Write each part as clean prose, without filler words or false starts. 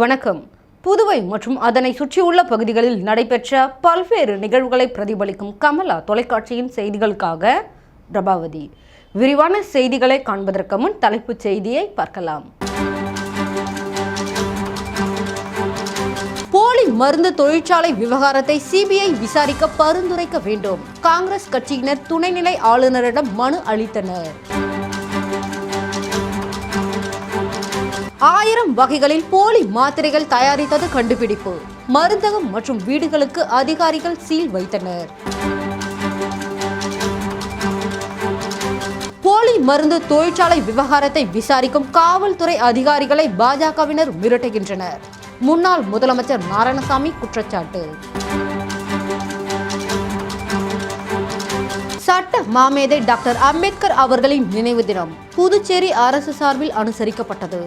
வணக்கம். புதுவை மற்றும் அதனை சுற்றியுள்ள பகுதிகளில் நடைபெற்ற பல்வேறு நிகழ்வுகளை பிரதிபலிக்கும் கமலா தொலைக்காட்சியின் செய்திகளுக்காக பிரபாவதி. விரிவான செய்திகளை காண்பதற்கு முன் தலைப்புச் செய்தியை பார்க்கலாம். போலி மருந்து தொழிற்சாலை விவகாரத்தை சிபிஐ விசாரிக்க பரிந்துரைக்க வேண்டும். காங்கிரஸ் கட்சியினர் துணைநிலை ஆளுநரிடம் மனு அளித்தனர். 1000 வகைகளில் போலி மாத்திரைகள் தயாரித்தது கண்டுபிடிப்பு. மருந்தகம் மற்றும் வீடுகளுக்கு அதிகாரிகள் சீல் வைத்தனர். போலி மருந்து தொழிற்சாலை விவகாரத்தை விசாரிக்கும் காவல்துறை அதிகாரிகளை பாஜகவினர் மிரட்டுகின்றனர். முன்னாள் முதலமைச்சர் நாராயணசாமி குற்றச்சாட்டு. சட்ட மாமேதை டாக்டர் அம்பேத்கர் அவர்களின் நினைவு தினம் புதுச்சேரி அரசு சார்பில் அனுசரிக்கப்பட்டது.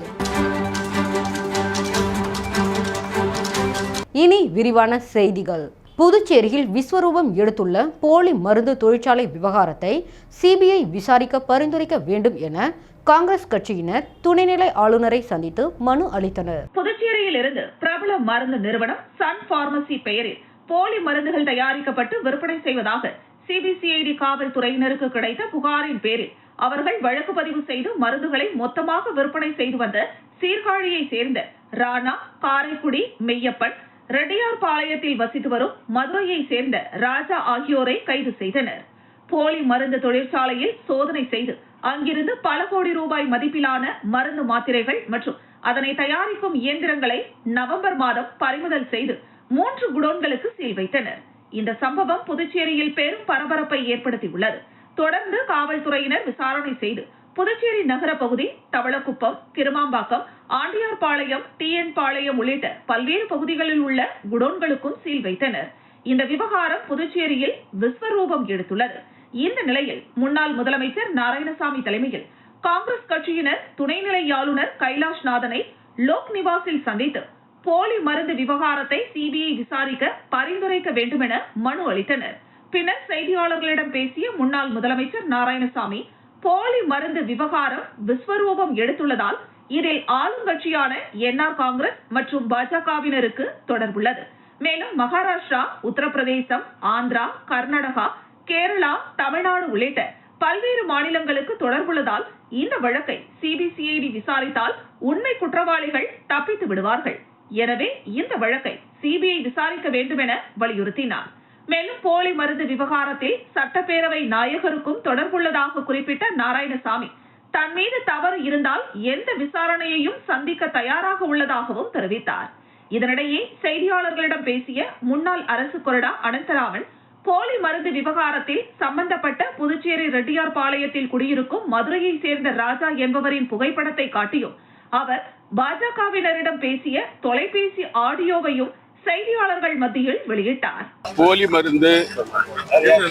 இனி விரிவான செய்திகள். புதுச்சேரியில் விஸ்வரூபம் எடுத்துள்ள போலி மருந்து தொழிற்சாலை விவகாரத்தை சிபிஐ விசாரிக்க பரிந்துரைக்க வேண்டும் என காங்கிரஸ் கட்சியினர் துணைநிலை ஆளுநரை சந்தித்து மனு அளித்தனர். புதுச்சேரியில் இருந்து பிரபல மருந்து நிறுவனம் சன் பார்மசி பெயரில் போலி மருந்துகள் தயாரிக்கப்பட்டு விற்பனை செய்வதாக சிபிசிஐடி காவல்துறையினருக்கு கிடைத்த புகாரின் பேரில் அவர்கள் வழக்கு பதிவு செய்து மருந்துகளை மொத்தமாக விற்பனை செய்து வந்த சீர்காழியை சேர்ந்த ராணா, காரைக்குடி மெய்யப்பன், ரெட்டியார்பாளையத்தில் வசித்து வரும் மதுரையை சேர்ந்த ராஜா ஆகியோரை கைது செய்தனர். போலி மருந்து தொழிற்சாலையில் சோதனை செய்து அங்கிருந்து பல கோடி ரூபாய் மதிப்பிலான மருந்து மாத்திரைகள் மற்றும் அதனை தயாரிக்கும் இயந்திரங்களை நவம்பர் மாதம் பறிமுதல் செய்து 3 குடோன்களுக்கு சீல் வைத்தனர். இந்த சம்பவம் புதுச்சேரியில் பெரும் பரபரப்பை ஏற்படுத்தியுள்ளது. தொடர்ந்து காவல்துறையினர் விசாரணை செய்து புதுச்சேரி நகர பகுதி, தவளக்குப்பம், கிருமாம்பாக்கம், ஆண்டியார்பாளையம், டிஎன் பாளையம் உள்ளிட்ட பல்வேறு பகுதிகளில் உள்ள குடோன்களுக்கும் சீல் வைத்தனர். இந்த விவகாரம் புதுச்சேரியில் விஸ்வரூபம் எடுத்துள்ளது. இந்த நிலையில் முன்னாள் முதலமைச்சர் நாராயணசாமி தலைமையில் காங்கிரஸ் கட்சியினர் துணைநிலை ஆளுநர் கைலாஷ்நாதனை லோக் நிவாசில் சந்தித்து போலி மருந்து விவகாரத்தை சிபிஐ விசாரிக்க பரிந்துரைக்க வேண்டும் என மனு அளித்தனர். பின்னர் செய்தியாளர்களிடம் பேசிய முன்னாள் முதலமைச்சர் நாராயணசாமி, போலி மருந்து விவகாரம் விஸ்வரூபம் எடுத்துள்ளதால் இதில் ஆளுங்கட்சியான என்ஆர் காங்கிரஸ் மற்றும் பாஜகவினருக்கு தொடர்புள்ளது. மேலும் மகாராஷ்டிரா, உத்தரப்பிரதேசம், ஆந்திரா, கர்நாடகா, கேரளா, தமிழ்நாடு உள்ளிட்ட பல்வேறு மாநிலங்களுக்கு தொடர்புள்ளதால் இந்த வழக்கை சிபிசிஐடி விசாரித்தால் உண்மை குற்றவாளிகள் தப்பித்து விடுவார்கள். எனவே இந்த வழக்கை சிபிஐ விசாரிக்க வேண்டும் என வலியுறுத்தினார். மேலும் போலி மருந்து விவகாரத்தில் சட்டப்பேரவை நாயகருக்கும் தொடர்புள்ளதாக குறிப்பிட்ட நாராயணசாமி, தன் மீது தவறு இருந்தால் எந்த விசாரணையையும் சந்திக்க தயாராக உள்ளதாகவும் தெரிவித்தார். இதனிடையே செய்தியாளர்களிடம் பேசிய முன்னாள் அரசு கொறடா அனந்தராமன், போலி மருந்து விவகாரத்தில் சம்பந்தப்பட்ட புதுச்சேரி ரெட்டியார்பாளையத்தில் குடியிருக்கும் மதுரையை சேர்ந்த ராஜா என்பவரின் புகைப்படத்தை காட்டியும் அவர் பாஜகவினரிடம் பேசிய தொலைபேசி ஆடியோவையும் செய்தியாளர்கள் மத்தியில் வெளியிட்டார். போலி மருந்து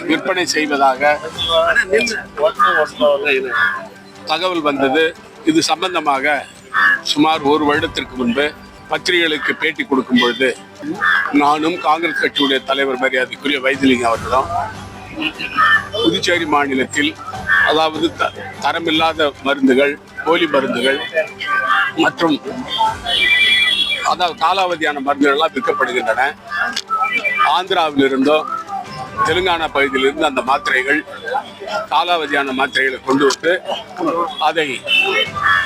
விற்பனை செய்வதாக தகவல் வந்தது. இது சம்பந்தமாக சுமார் 1 வருடத்திற்கு முன்பு பத்திரிகைகளுக்கு பேட்டி கொடுக்கும் பொழுது நானும் காங்கிரஸ் கட்சியுடைய தலைவர் மரியாதைக்குரிய வைத்திலிங்கம் அவர்களும் புதுச்சேரி மாநிலத்தில் அதாவது தரமில்லாத மருந்துகள், போலி மருந்துகள் மற்றும் அதாவது காலாவதியான மருந்துகள்லாம் விற்கப்படுகின்றன. ஆந்திராவிலிருந்தோ தெலுங்கானா பகுதியிலிருந்து அந்த மாத்திரைகள், காலாவதியான மாத்திரைகளை கொண்டு வந்து அதை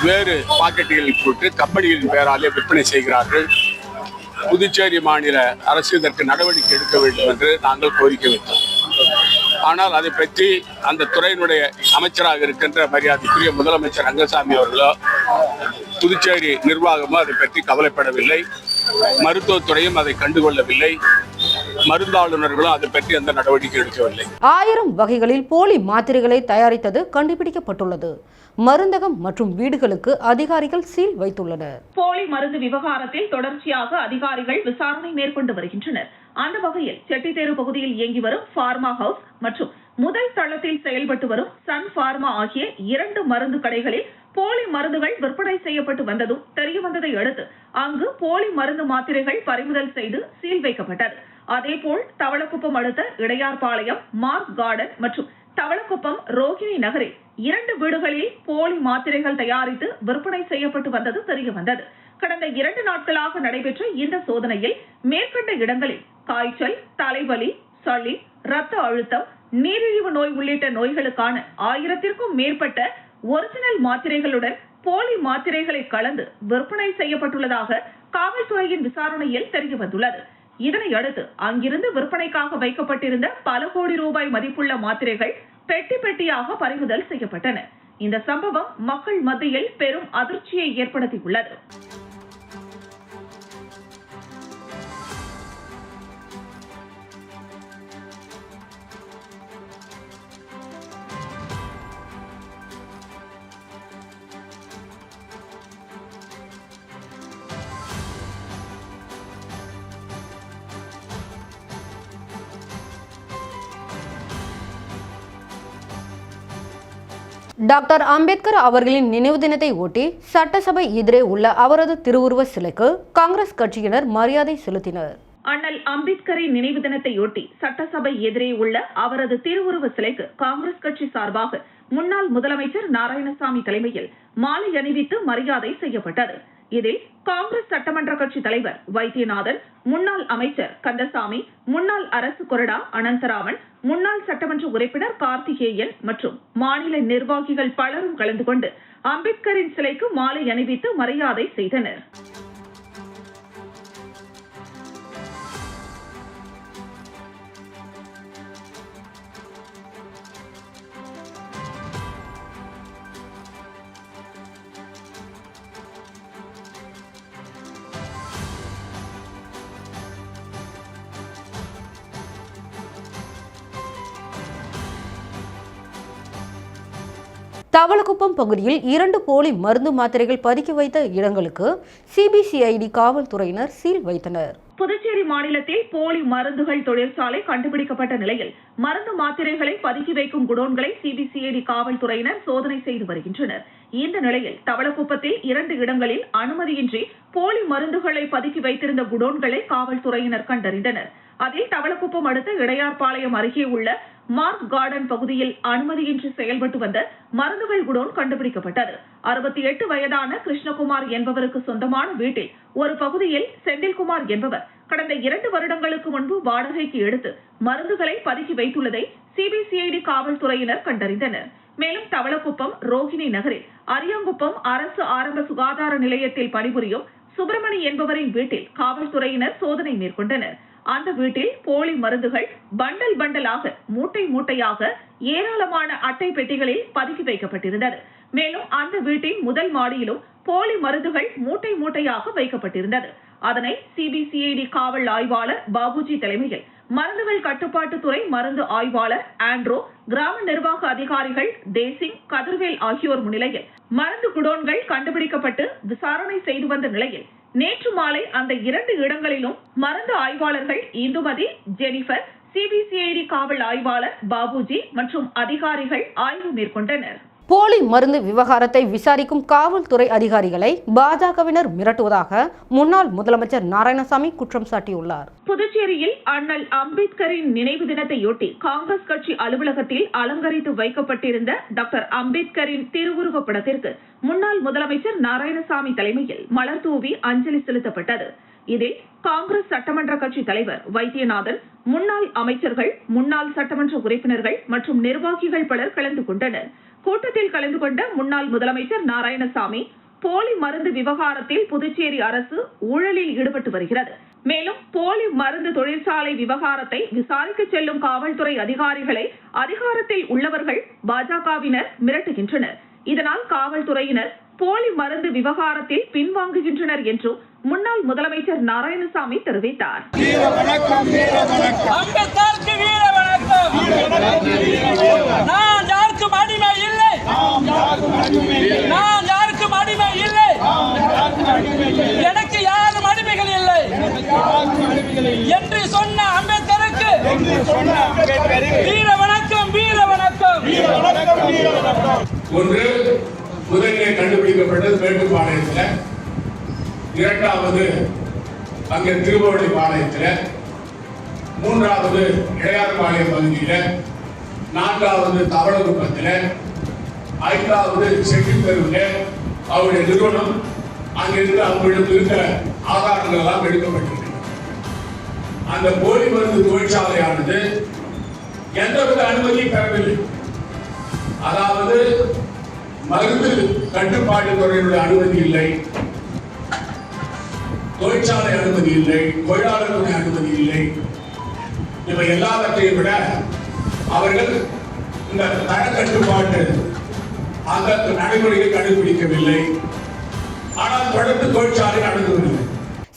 வேறு பாக்கெட்டுகளில் போட்டு கம்பெனிகளின் பெயராலே விற்பனை செய்கிறார்கள். புதுச்சேரி மாநில அரசு இதற்கு நடவடிக்கை எடுக்க வேண்டும் என்று நாங்கள் கோரிக்கை வைத்தோம். ஆனால் அதை பற்றி அந்த துறையினுடைய அமைச்சராக இருக்கின்ற மரியாதைக்குரிய முதலமைச்சர் ரங்கசாமி அவர்களோ புதுச்சேரி நிர்வாகமோ அதை பற்றி கவலைப்படவில்லை. மருத்துவத்துறையும் அதை கண்டுகொள்ளவில்லை. மருந்தாளுநர்களும் அதை பற்றி எந்த நடவடிக்கை எடுக்கவில்லை. 1000 வகைகளில் போலி மாத்திரைகளை தயாரித்தது கண்டுபிடிக்கப்பட்டுள்ளது. மருந்தகம் மற்றும் வீடுகளுக்கு அதிகாரிகள் சீல் வைத்துள்ளனர். போலி மருந்து விவகாரத்தில் தொடர்ச்சியாக அதிகாரிகள் விசாரணை மேற்கொண்டு வருகின்றனர். அந்த வகையில் செட்டித்தேரு பகுதியில் இயங்கி வரும் பார்மா ஹவுஸ் மற்றும் முதல் தளத்தில் செயல்பட்டு வரும் சன் பார்மா ஆகிய 2 மருந்து கடைகளில் போலி மருந்துகள் விற்பனை செய்யப்பட்டு வந்ததும் தெரியவந்ததை அடுத்து அங்கு போலி மருந்து மாத்திரைகள் பறிமுதல் செய்து சீல் வைக்கப்பட்டது. அதேபோல் தவளக்குப்பம் அடுத்த இடையார்பாளையம், மார்க் கார்டன் மற்றும் தவளக்குப்பம் ரோகிணி நகரில் 2 வீடுகளில் போலி மாத்திரைகள் தயாரித்து விற்பனை செய்யப்பட்டு வந்தது தெரியவந்தது. கடந்த 2 நாட்களாக நடைபெற்ற இந்த சோதனையில் மேற்கண்ட இடங்களில் காய்ச்சல், தலைவலி, சளி, இரத்த அழுத்தம், நீரிழிவு நோய் உள்ளிட்ட நோய்களுக்கான 1000க்கும் மேற்பட்ட ஒரிஜினல் மாத்திரைகளுடன் போலி மாத்திரைகளை கலந்து விற்பனை செய்யப்பட்டுள்ளதாக காவல்துறையின் விசாரணையில் தெரியவந்துள்ளது. இதனையடுத்து அங்கிருந்து விற்பனைக்காக வைக்கப்பட்டிருந்த பல கோடி ரூபாய் மதிப்புள்ள மாத்திரைகள் பெட்டி பெட்டியாக பறிமுதல் செய்யப்பட்டன. இந்த சம்பவம் மக்கள் மத்தியில் பெரும் அதிர்ச்சியை ஏற்படுத்தியுள்ளது. டாக்டர் அம்பேத்கர் அவர்களின் நினைவு தினத்தை ஒட்டி சட்டசபை எதிரே உள்ள அவரது திருவுருவ சிலைக்கு காங்கிரஸ் கட்சியினர் மரியாதை செலுத்தினர். அண்ணல் அம்பேத்கரின் நினைவு தினத்தையொட்டி சட்டசபை எதிரே உள்ள அவரது திருவுருவ சிலைக்கு காங்கிரஸ் கட்சி சார்பாக முன்னாள் முதலமைச்சர் நாராயணசாமி தலைமையில் மாலை அணிவித்து மரியாதை செய்யப்பட்டது. இதில் காங்கிரஸ் சட்டமன்ற கட்சி தலைவர் வைத்தியநாதன், முன்னாள் அமைச்சர் கந்தசாமி, முன்னாள் அரசு கொறடா அனந்தராமன், முன்னாள் சட்டமன்ற உறுப்பினர் கார்த்திகேயன் மற்றும் மாநில நிர்வாகிகள் பலரும் கலந்து கொண்டு அம்பேத்கரின் சிலைக்கு மாலை அணிவித்து மரியாதை செய்தனர். தவளக்குப்பம் பகுதியில் 2 போலி மருந்து மாத்திரைகள் பதுக்கி வைத்த இடங்களுக்கு சிபிசிஐடி காவல்துறையினர் சீல் வைத்தனர். புதுச்சேரி மாநிலத்தில் போலி மருந்துகள் தொழிற்சாலை கண்டுபிடிக்கப்பட்ட நிலையில் மருந்து மாத்திரைகளை பதுக்கி வைக்கும் குடோன்களை சிபிசிஐடி காவல்துறையினர் சோதனை செய்து வருகின்றனர். இந்த நிலையில் தவளக்குப்பத்தில் 2 இடங்களில் அனுமதியின்றி போலி மருந்துகளை பதுக்கி வைத்திருந்த குடோன்களை காவல்துறையினர் கண்டறிந்தனர். அதில் தவளக்குப்பம் அடுத்த இடையார்பாளையம் அருகே உள்ள மார்க் கார்டன் பகுதியில் அனுமதியின்றி செயல்பட்டு வந்த மருந்துகள் குடோன் கண்டுபிடிக்கப்பட்டது. 68 வயதான கிருஷ்ணகுமார் என்பவருக்கு சொந்தமான வீட்டில் ஒரு பகுதியில் செந்தில்குமார் என்பவர் கடந்த 2 வருடங்களுக்கு முன்பு வாடகைக்கு எடுத்து மருந்துகளை பதுக்கி வைத்துள்ளதை சிபிசிஐடி காவல்துறையினர் கண்டறிந்தனர். மேலும் தவளக்குப்பம் ரோகிணி நகரில் அரியாங்குப்பம் அரசு ஆரம்ப சுகாதார நிலையத்தில் பணிபுரியும் சுப்பிரமணி என்பவரின் வீட்டில் காவல்துறையினர் சோதனை மேற்கொண்டனர். அந்த வீட்டில் போலி மருந்துகள் பண்டல் பண்டலாக மூட்டை மூட்டையாக ஏராளமான அட்டை பெட்டிகளில் பதுக்கி வைக்கப்பட்டிருந்தது. மேலும் அந்த வீட்டின் முதல் மாடியிலும் போலி மருந்துகள் மூட்டை மூட்டையாக வைக்கப்பட்டிருந்தது. அதனை சிபிசிஐடி காவல் ஆய்வாளர் பாபுஜி தலைமையில் மருந்துகள் கட்டுப்பாட்டுத்துறை மருந்து ஆய்வாளர் ஆண்ட்ரோ, கிராம நிர்வாக அதிகாரிகள் தேசிங், கதிர்வேல் ஆகியோர் முன்னிலையில் மருந்து குடோன்கள் கண்டுபிடிக்கப்பட்டு விசாரணை செய்து வந்த நிலையில் நேற்று மாலை அந்த 2 இடங்களிலும் மருந்து ஆய்வாளர்கள் இந்துமதி, ஜெனிஃபர், சிபிசிஐடி காவல் ஆய்வாளர் பாபுஜி மற்றும் அதிகாரிகள் ஆய்வு மேற்கொண்டனர். போலி மருந்து விவகாரத்தை விசாரிக்கும் காவல்துறை அதிகாரிகளை பாஜகவினர் மிரட்டுவதாக முன்னாள் முதலமைச்சர் நாராயணசாமி குற்றம் சாட்டியுள்ளார். புதுச்சேரியில் அண்ணல் அம்பேத்கரின் நினைவு தினத்தையொட்டி காங்கிரஸ் கட்சி அலுவலகத்தில் அலங்கரித்து வைக்கப்பட்டிருந்த டாக்டர் அம்பேத்கரின் திருவுருவ படத்திற்கு முன்னாள் முதலமைச்சர் நாராயணசாமி தலைமையில் மலர் தூவி அஞ்சலி செலுத்தப்பட்டது. இதில் காங்கிரஸ் சட்டமன்ற கட்சி தலைவர் வைத்தியநாதன், முன்னாள் அமைச்சர்கள், முன்னாள் சட்டமன்ற உறுப்பினர்கள் மற்றும் நிர்வாகிகள் பலர் கலந்து கொண்டனர். கூட்டத்தில் கலந்து கொண்ட முன்னாள் முதலமைச்சர் நாராயணசாமி, போலி மருந்து விவகாரத்தில் புதுச்சேரி அரசு ஊழலில் ஈடுபட்டு வருகிறது. மேலும் போலி மருந்து தொழிற்சாலை விவகாரத்தை விசாரிக்க செல்லும் காவல்துறை அதிகாரிகளை அதிகாரத்தில் உள்ளவர்கள் பாஜகவினர் மிரட்டுகின்றனர். இதனால் காவல்துறையினர் போலி மருந்து விவகாரத்தில் பின்வாங்குகின்றனர் என்றும் முன்னாள் முதலமைச்சர் நாராயணசாமி தெரிவித்தார். எனக்கு யாரும் அடிமைகள் இல்லை என்று சொன்ன அம்பேத்கருக்கு வீர வணக்கம், வீர வணக்கம். ஒன்று, முதலிலே கண்டுபிடிக்கப்பட்டது மேட்டுப்பாளையத்தில், இரண்டாவது அங்கே திருவள்ளிப்பாளையத்தில், மூன்றாவது இடையார்பாளையம் பகுதியில், நான்காவது தவளகுப்பத்தில், ஐந்தாவது செட்டித்தெருவில் அவருடைய நிறுவனம் அங்கிருந்து அவங்களிடம் இருந்த ஆதாரங்கள் எல்லாம் எடுக்கப்பட்டிருக்கிறது. அந்த போலி மருந்து தொழிற்சாலையானது எந்தவித அனுமதியும் பெறவில்லை. அதாவது மருந்து கட்டுப்பாட்டு துறையினுடைய அனுமதி இல்லை, தொழிற்சாலை அனுமதி இல்லை, தொழிலாளர் துறை அனுமதி இல்லை. இவை எல்லாவற்றையும் விட அவர்கள் இந்த தர கட்டுப்பாட்டு அந்த நடைமுறையை கடைபிடிக்கவில்லை. ஆனால் தொடர்ந்து தொழிற்சாலை நடந்துவில்லை.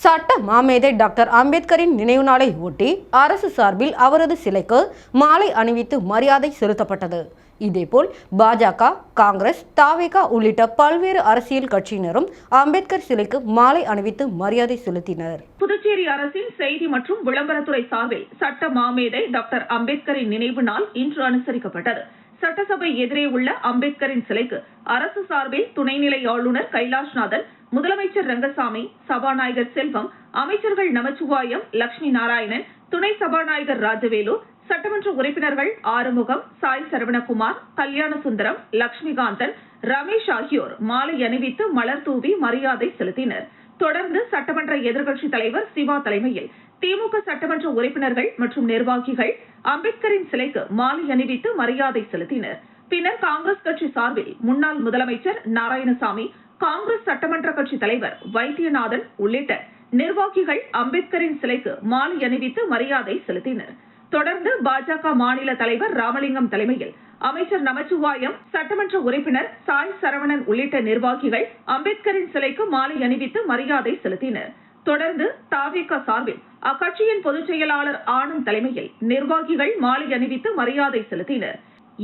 சட்ட மாமேதை டாக்டர் அம்பேத்கரின் நினைவு நாளை ஒட்டி அரசு சார்பில் அவரது சிலைக்கு மாலை அணிவித்து மரியாதை செலுத்தப்பட்டது. இதேபோல் பாஜக, காங்கிரஸ், தாவேகா உள்ளிட்ட பல்வேறு அரசியல் கட்சியினரும் அம்பேத்கர் சிலைக்கு மாலை அணிவித்து மரியாதை செலுத்தினர். புதுச்சேரி அரசின் செய்தி மற்றும் விளம்பரத்துறை சார்பில் சட்ட மாமேதை டாக்டர் அம்பேத்கரின் நினைவு நாள் இன்று அனுசரிக்கப்பட்டது. சட்டசபை எதிரே உள்ள அம்பேத்கரின் சிலைக்கு அரசு சார்பில் துணைநிலை ஆளுநர் கைலாஷ்நாதன், முதலமைச்சர் ரங்கசாமி, சபாநாயகர் செல்வம், அமைச்சர்கள் நமச்சிவாயம், லட்சுமி நாராயணன், துணை சபாநாயகர் ராஜவேலு, சட்டமன்ற உறுப்பினர்கள் ஆறுமுகம், சாய் சரவணகுமார், கல்யாண சுந்தரம், லட்சுமிகாந்தன், ரமேஷ் ஆகியோர் மாலை அணிவித்து மலர் தூவி மரியாதை செலுத்தினர். தொடர்ந்து சட்டமன்ற எதிர்க்கட்சித் தலைவர் சிவா தலைமையில் திமுக சட்டமன்ற உறுப்பினர்கள் மற்றும் நிர்வாகிகள் அம்பேத்கரின் சிலைக்கு மாலை அணிவித்து மரியாதை செலுத்தினர். பின்னர் காங்கிரஸ் கட்சி சார்பில் முன்னாள் முதலமைச்சர் நாராயணசாமி, காங்கிரஸ் சட்டமன்ற கட்சி தலைவர் வைத்தியநாதன் உள்ளிட்ட நிர்வாகிகள் அம்பேத்கரின் சிலைக்கு மாலை அணிவித்து மரியாதை செலுத்தினர். தொடர்ந்து பாஜக மாநில தலைவர் ராமலிங்கம் தலைமையில் அமைச்சர் நமச்சிவாயம், சட்டமன்ற உறுப்பினர் சாய் சரவணன் உள்ளிட்ட நிர்வாகிகள் அம்பேத்கரின் சிலைக்கு மாலை அணிவித்து மரியாதை செலுத்தினர். தொடர்ந்து தாவேகா சார்பில் அக்கட்சியின் பொதுச் செயலாளர் ஆனந்த் தலைமையில் நிர்வாகிகள் மாலை அணிவித்து மரியாதை செலுத்தினர்.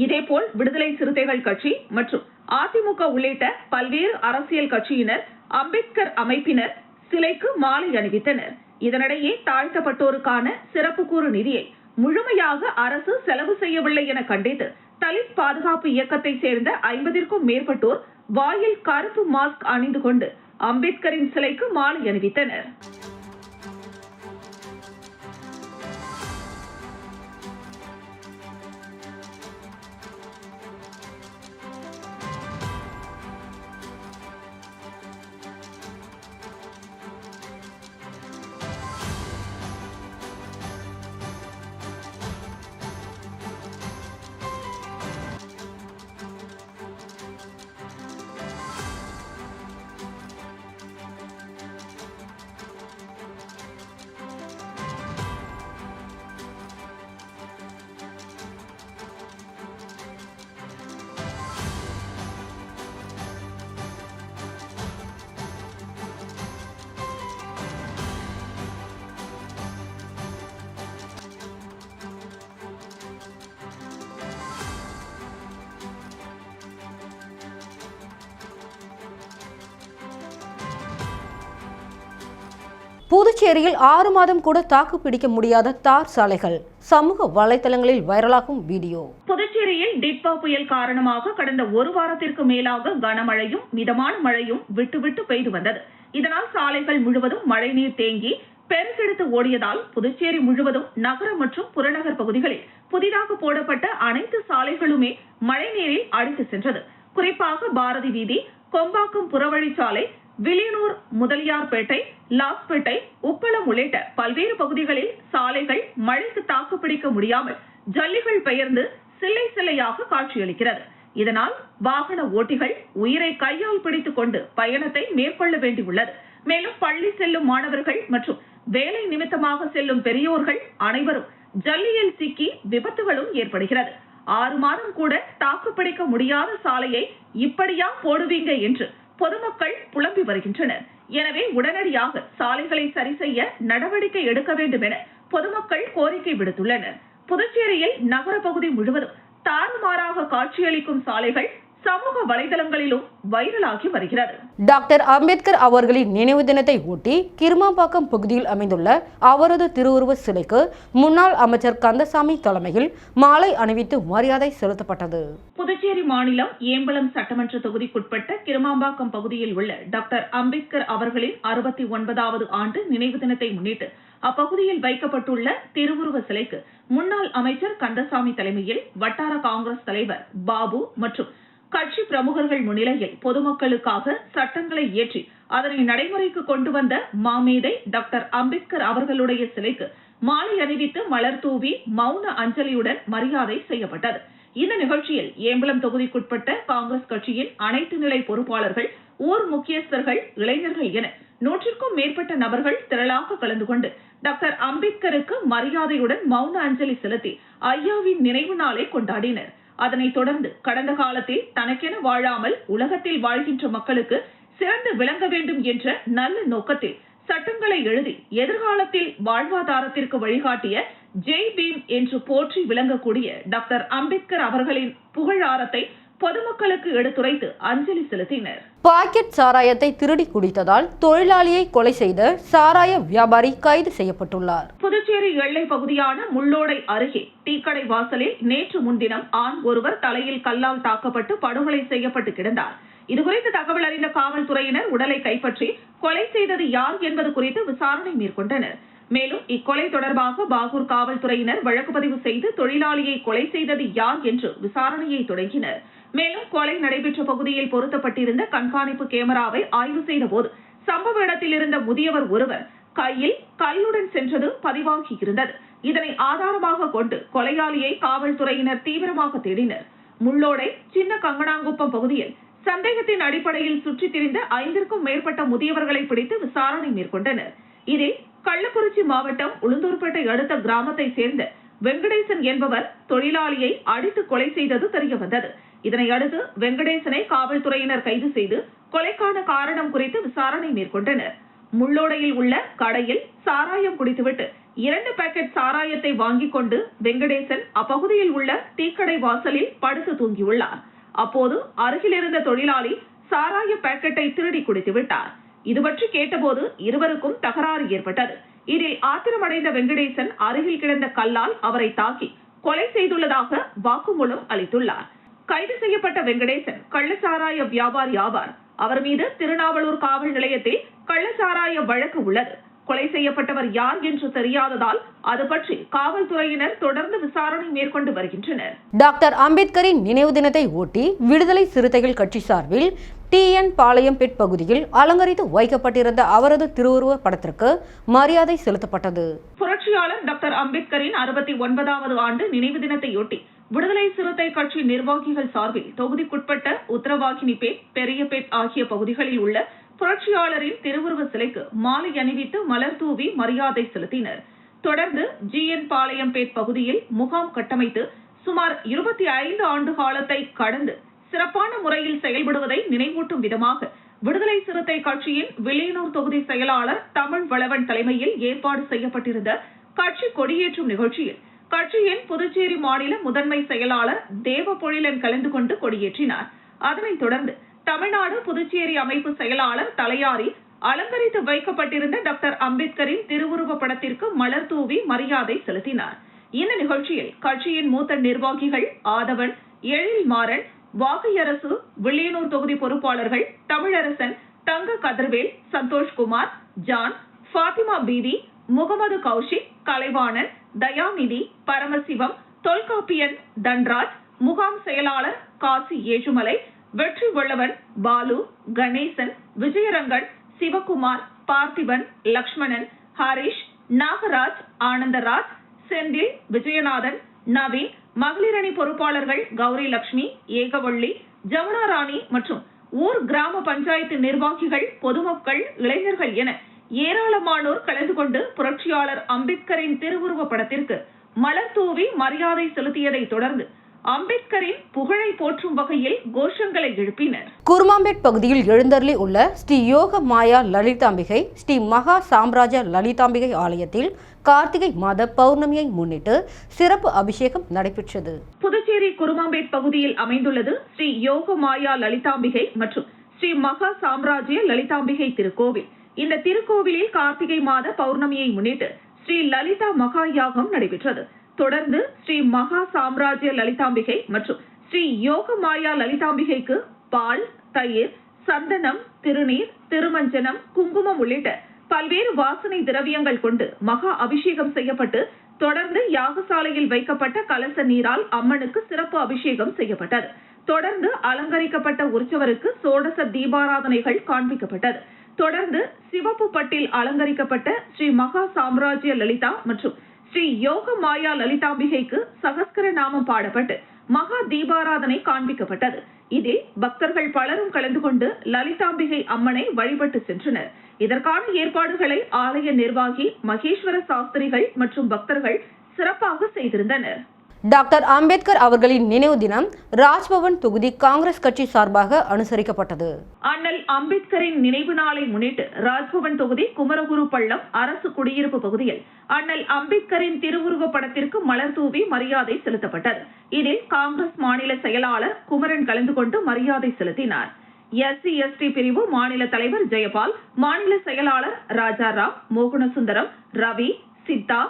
இதேபோல் விடுதலை சிறுத்தைகள் கட்சி மற்றும் அதிமுக உள்ளிட்ட பல்வேறு அரசியல் கட்சியினர் அம்பேத்கர் அமைப்பினர் சிலைக்கு மாலை அணிவித்தனர். இதனிடையே தாழ்த்தப்பட்டோருக்கான சிறப்பு கூறு நிதியை முழுமையாக அரசு செலவு செய்யவில்லை என கண்டித்து தலித் பாதுகாப்பு இயக்கத்தை சேர்ந்த 50க்கும் மேற்பட்டோர் வாயில் கருப்பு மாஸ்க் அணிந்து கொண்டு அம்பேத்கரின் சிலைக்கு மாலை அணிவித்தனர். புதுச்சேரியில் 6 மாதம் கூட தாக்கு பிடிக்க முடியாத தார் சாலைகள், சமூக வலைதளங்களில் வைரலாகும் வீடியோ. புதுச்சேரியில் டிட்வா புயல் காரணமாக கடந்த ஒரு வாரத்திற்கு மேலாக கனமழையும் மிதமான மழையும் விட்டு பெய்து வந்தது. இதனால் சாலைகள் முழுவதும் மழைநீர் தேங்கி பெருக்கெடுத்து ஓடியதால் புதுச்சேரி முழுவதும் நகர மற்றும் புறநகர் பகுதிகளில் புதிதாக போடப்பட்ட அனைத்து சாலைகளுமே மழைநீரில் அடித்து சென்றது. குறிப்பாக பாரதி வீதி, கொம்பாக்கம் புறவழிச்சாலை, வில்லியனூர், முதலியார்பேட்டை, லாஸ்பேட்டை, உப்பளம் உள்ளிட்ட பல்வேறு பகுதிகளில் சாலைகள் மழைக்கு தாக்குப்பிடிக்க முடியாமல் ஜல்லிகள் பெயர்ந்து சில்லை சில்லையாக காட்சியளிக்கிறது. இதனால் வாகன ஓட்டிகள் உயிரை கையால் பிடித்துக் கொண்டு பயணத்தை மேற்கொள்ள வேண்டியுள்ளது. மேலும் பள்ளி செல்லும் மாணவர்கள் மற்றும் வேலை நிமித்தமாக செல்லும் பெரியோர்கள் அனைவரும் ஜல்லியில் சிக்கி விபத்துகளும் ஏற்படுகிறது. 6 மாதம் கூட தாக்குப்பிடிக்க முடியாத சாலையை இப்படியா போடுவீங்க என்று பொதுமக்கள் புலம்பி வருகின்றனர். எனவே உடனடியாக சாலைகளை சரி செய்ய நடவடிக்கை எடுக்க வேண்டும் என பொதுமக்கள் கோரிக்கை விடுத்துள்ளனர். புதுச்சேரியில் நகர பகுதி முழுவதும் தாறுமாறாக காட்சியளிக்கும் சாலைகள் சமூக வலைதளங்களிலும் வைரலாகி வருகிறது. டாக்டர் அம்பேத்கர் அவர்களின் நினைவு தினத்தை ஒட்டி கிருமாம்பாக்கம் பகுதியில் அமைந்துள்ள அவரது திருவுருவ சிலைக்கு முன்னாள் அமைச்சர் கந்தசாமி தலைமையில் மாலை அணிவித்து மரியாதை செலுத்தப்பட்டது. புதுச்சேரி மாநிலம் ஏம்பலம் சட்டமன்ற தொகுதிக்குட்பட்ட கிருமாம்பாக்கம் பகுதியில் உள்ள டாக்டர் அம்பேத்கர் அவர்களின் 69வது ஆண்டு நினைவு தினத்தை முன்னிட்டு அப்பகுதியில் வைக்கப்பட்டுள்ள திருவுருவ சிலைக்கு முன்னாள் அமைச்சர் கந்தசாமி தலைமையில் வட்டார காங்கிரஸ் தலைவர் பாபு மற்றும் கட்சி பிரமுகர்கள் முன்னிலையில் பொதுமக்களுக்காக சட்டங்களை இயற்றி அதனை நடைமுறைக்கு கொண்டு வந்த மாமேதை டாக்டர் அம்பேத்கர் அவர்களுடைய சிலைக்கு மாலை அணிவித்து மலர் தூவி மௌன அஞ்சலியுடன் மரியாதை செய்யப்பட்டது. இந்த நிகழ்ச்சியில் ஏம்பலம் தொகுதிக்குட்பட்ட காங்கிரஸ் கட்சியின் அனைத்து நிலை பொறுப்பாளர்கள், ஊர் முக்கியஸ்தர்கள், இளைஞர்கள் என 100க்கும் மேற்பட்ட நபர்கள் திரளாக கலந்து கொண்டு டாக்டர் அம்பேத்கருக்கு மரியாதையுடன் மௌன அஞ்சலி செலுத்தி ஐயாவின் நினைவு நாளை கொண்டாடினர். அதனைத் தொடர்ந்து கடந்த காலத்தில் தனக்கென வாழாமல் உலகத்தில் வாழ்கின்ற மக்களுக்கு சிறந்து விளங்க வேண்டும் என்ற நல்ல நோக்கத்தில் சட்டங்களை எழுதி எதிர்காலத்தில் வாழ்வாதாரத்திற்கு வழிகாட்டிய ஜெய் பீம் என்று போற்றி விளங்கக்கூடிய டாக்டர் அம்பேத்கர் அவர்களின் புகழாரத்தை பொதுமக்களுக்கு எடுத்துரைத்து அஞ்சலி செலுத்தினர். பாக்கெட் சாராயத்தை திருடி குடித்ததால் தொழிலாளியை கொலை செய்த சாராய வியாபாரி கைது செய்யப்பட்டுள்ளார். புதுச்சேரி எல்லை பகுதியான முள்ளோடை அருகே டீக்கடை வாசலில் நேற்று முன்தினம் ஆண் ஒருவர் தலையில் கல்லால் தாக்கப்பட்டு படுகொலை செய்யப்பட்டு கிடந்தார். இதுகுறித்து தகவல் அறிந்த காவல்துறையினர் உடலை கைப்பற்றி கொலை செய்தது யார் என்பது குறித்து விசாரணை மேற்கொண்டனர். மேலும் இக்கொலை தொடர்பாக பாகூர் காவல்துறையினர் வழக்கு பதிவு செய்து தொழிலாளியை கொலை செய்தது யார் என்று விசாரணையை தொடங்கினர். மேலும் கொலை நடைபெற்ற பகுதியில் பொருத்தப்பட்டிருந்த கண்காணிப்பு கேமராவை ஆய்வு செய்த போது சம்பவ இடத்தில் இருந்த முதியவர் ஒருவர் கையில் கல்லுடன் சென்றது பதிவாகி இருந்தது. இதனை ஆதாரமாக கொண்டு கொலையாளியை காவல்துறையினர் தீவிரமாக தேடினர். முள்ளோடை சின்ன கங்கனாங்குப்பம் பகுதியில் சந்தேகத்தின் அடிப்படையில் சுற்றித் திரிந்த 5க்கும் மேற்பட்ட முதியவர்களை பிடித்து விசாரணை மேற்கொண்டனர். இதில் கள்ளக்குறிச்சி மாவட்டம் உளுந்தூர்பேட்டை அடுத்த கிராமத்தை சேர்ந்த வெங்கடேசன் என்பவர் தொழிலாளியை அடித்து கொலை செய்தது தெரியவந்தது. இதனையடுத்து வெங்கடேசனை காவல்துறையினர் கைது செய்து கொலைக்கான காரணம் குறித்து விசாரணை மேற்கொண்டனர். முள்ளோடையில் உள்ள கடையில் சாராயம் குடித்துவிட்டு 2 பாக்கெட் சாராயத்தை வாங்கிக் கொண்டு வெங்கடேசன் அப்பகுதியில் உள்ள டீக்கடை வாசலில் படுத்து தூங்கியுள்ளார். அப்போது அருகில் இருந்த தொழிலாளி சாராய பாக்கெட்டை திருடி குடித்து விட்டார். இது பற்றி கேட்டபோது இருவருக்கும் தகராறு ஏற்பட்டது. இதில் ஆத்திரமடைந்த வெங்கடேசன் அருகில் கிடந்த கல்லால் அவரை தாக்கி கொலை செய்துள்ளதாக வாக்குமூலம் அளித்துள்ளார். கைது செய்யப்பட்ட வெங்கடேசன் கள்ளச்சாராய வியாபாரி ஆவார். அவர் மீது திருநாவலூர் காவல் நிலையத்தில் கள்ளச்சாராய வழக்கு உள்ளது. கொலை செய்யப்பட்டவர் யார் என்று தெரியாததால் அது பற்றி காவல்துறையினர் தொடர்ந்து விசாரணை மேற்கொண்டு வருகின்றனர். டாக்டர் அம்பேத்கரின் நினைவு தினத்தை ஒட்டி விடுதலை சிறுத்தைகள் கட்சி சார்பில் TN பாளையம்பேட் பகுதியில் அலங்கரித்து வைக்கப்பட்டிருந்த அவரது திருவுருவ படத்திற்கு மரியாதை செலுத்தப்பட்டது. புரட்சியாளர் டாக்டர் அம்பேத்கரின் 69வது ஆண்டு நினைவு தினத்தையொட்டி விடுதலை சிறுத்தை கட்சி நிர்வாகிகள் சார்பில் தொகுதிக்குட்பட்ட உத்தரவாகினிபேட், பெரியபேட் ஆகிய பகுதிகளில் உள்ள புரட்சியாளரின் திருவுருவ சிலைக்கு மாலை அணிவித்து மலர் தூவி மரியாதை செலுத்தினர். தொடர்ந்து GN பாளையம்பேட் பகுதியில் முகாம் கட்டமைத்து சுமார் 25 ஆண்டு காலத்தை கடந்து சிறப்பான முறையில் செயல்படுவதை நினைவூட்டும் விதமாக விடுதலை சிறுத்தை கட்சியின் வில்லியனூர் தொகுதி செயலாளர் தமிழ் வளவன் தலைமையில் ஏற்பாடு செய்யப்பட்டிருந்த கட்சி கொடியேற்றும் நிகழ்ச்சியில் கட்சியின் புதுச்சேரி மாநில முதன்மை செயலாளர் தேவபொழிலன் கலந்து கொண்டு கொடியேற்றினார். அதனைத் தொடர்ந்து தமிழ்நாடு புதுச்சேரி அமைப்பு செயலாளர் தலையாரி அலங்கரித்து வைக்கப்பட்டிருந்த டாக்டர் அம்பேத்கரின் திருவுருவ படத்திற்கு மலர் தூவி மரியாதை செலுத்தினார். இந்த நிகழ்ச்சியில் கட்சியின் மூத்த நிர்வாகிகள் ஆதவன், எழில்மாறன், வாகையரசு, வில்லியனூர் தொகுதி பொறுப்பாளர்கள் தமிழரசன், தங்க கதிர்வேல், சந்தோஷ்குமார், ஜான், ஃபாத்திமா பீவி, முகமது கௌஷிக், கலைவாணன், தயாநிதி, பரமசிவம், தொல்காப்பியன், தன்ராஜ், முகாம் செயலாளர் காசி ஏழுமலை, வெற்றி வள்ளவன், பாலு, கணேசன், விஜயரங்கன், சிவகுமார், பார்த்திபன், லக்ஷ்மணன், ஹரிஷ், நாகராஜ், ஆனந்தராஜ், செந்தில், விஜயநாதன், நவீன், மகளிரணி பொறுப்பாளர்கள் கௌரி லட்சுமி, ஏகவள்ளி, ஜமுனா ராணி மற்றும் ஊர் கிராம பஞ்சாயத்து நிர்வாகிகள், பொதுமக்கள், இளைஞர்கள் என ஏராளமானோர் கலந்து கொண்டு புரட்சியாளர் அம்பேத்கரின் திருவுருவ படத்திற்கு மலர் தூவி மரியாதை செலுத்தியதை தொடர்ந்து அம்பேத்கரின் புகழை போற்றும் வகையில் கோஷங்களை எழுப்பினர். குருமாம்பேட் பகுதியில் எழுந்தருளி உள்ள ஸ்ரீ யோக மாயா லலிதாம்பிகை ஸ்ரீ மகா சாம்ராஜ லலிதாம்பிகை ஆலயத்தில் கார்த்திகை மாத பௌர்ணமியை முன்னிட்டு சிறப்பு அபிஷேகம் நடைபெற்றது. புதுச்சேரி குருமாம்பேட் பகுதியில் அமைந்துள்ளது ஸ்ரீ யோக மாயா லலிதாம்பிகை மற்றும் ஸ்ரீ மகா சாம்ராஜ்ய லலிதாம்பிகை திருக்கோவில். இந்த திருக்கோவிலில் கார்த்திகை மாத பௌர்ணமியை முன்னிட்டு ஸ்ரீ லலிதா மகா யாகம் நடைபெற்றது. தொடர்ந்து ஸ்ரீ மகா சாம்ராஜ்ய லலிதாம்பிகை மற்றும் ஸ்ரீ யோக மாயா லலிதாம்பிகைக்கு பால், தயிர், சந்தனம், திருநீர், திருமஞ்சனம், குங்குமம் உள்ளிட்ட பல்வேறு வாசனை திரவியங்கள் கொண்டு மகா அபிஷேகம் செய்யப்பட்டு தொடர்ந்து யாகசாலையில் வைக்கப்பட்ட கலச நீரால் அம்மனுக்கு சிறப்பு அபிஷேகம் செய்யப்பட்டது. தொடர்ந்து அலங்கரிக்கப்பட்ட உற்சவருக்கு சோடச தீபாராதனைகள் காண்பிக்கப்பட்டது. தொடர்ந்து சிவப்பு பட்டில் அலங்கரிக்கப்பட்ட ஸ்ரீ மகா சாம்ராஜ்ய லலிதா மற்றும் ஸ்ரீ யோக மாயா லலிதாம்பிகைக்கு சகஸ்கர நாமம் பாடப்பட்டு மகா தீபாராதனை காண்பிக்கப்பட்டது. இதில் பக்தர்கள் பலரும் கலந்து கொண்டு லலிதாம்பிகை அம்மனை வழிபட்டு சென்றனர். இதற்கான ஏற்பாடுகளை ஆலய நிர்வாகி மகேஸ்வர சாஸ்திரிகள் மற்றும் பக்தர்கள் சிறப்பாக செய்திருந்தனர். டாக்டர் அம்பேத்கர் அவர்களின் நினைவு தினம் ராஜ்பவன் தொகுதி காங்கிரஸ் கட்சி சார்பாக அனுசரிக்கப்பட்டது. அண்ணல் அம்பேத்கரின் நினைவு நாளை முன்னிட்டு ராஜ்பவன் தொகுதி குமரகுரு பள்ளம் அரசு குடியிருப்பு பகுதியில் அண்ணல் அம்பேத்கரின் திருவுருவ படத்திற்கு மலர் தூவி மரியாதை செலுத்தப்பட்டது. இதில் காங்கிரஸ் மாநில செயலாளர் குமரன் கலந்து கொண்டு மரியாதை செலுத்தினார். SC/ST பிரிவு மாநில தலைவர் ஜெயபால், மாநில செயலாளர் ராஜாராம், மோகனசுந்தரம், ரவி, சித்தா,